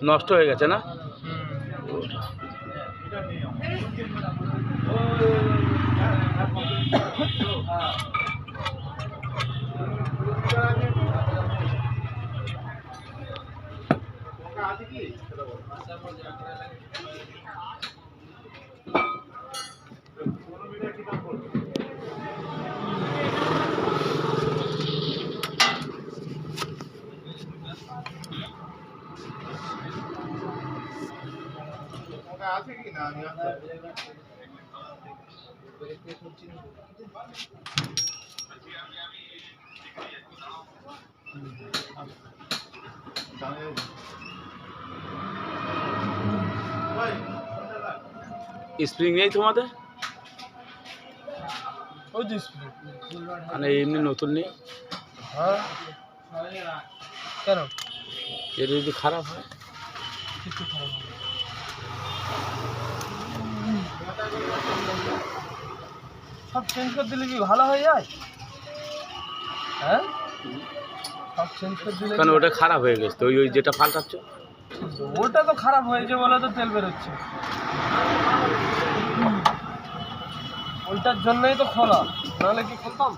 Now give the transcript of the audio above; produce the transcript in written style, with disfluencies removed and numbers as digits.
নষ্ট হয়ে গেছে না? আছে কি না আমি স্প্রিং নেই তোমাদের? ওই যে স্প্রিং মানে এমনি নতুন নেই? হ্যাঁ কেন এটা যদি খারাপ হয়? কিছু খারাপ হবে সব চেঞ্জ করে দিলে কি ভালো হয়ে যায়? হ্যাঁ সব চেঞ্জ করে দিলে কারণ ওটা খারাপ হয়ে গেছে তো, ওই যেটা পাল্টাচ্ছ ওটা তো খারাপ হয়েছে বলে তো তেল বেরোচ্ছে, ওইটার জন্যই তো খোলা, নাহলে কি খুলতাম?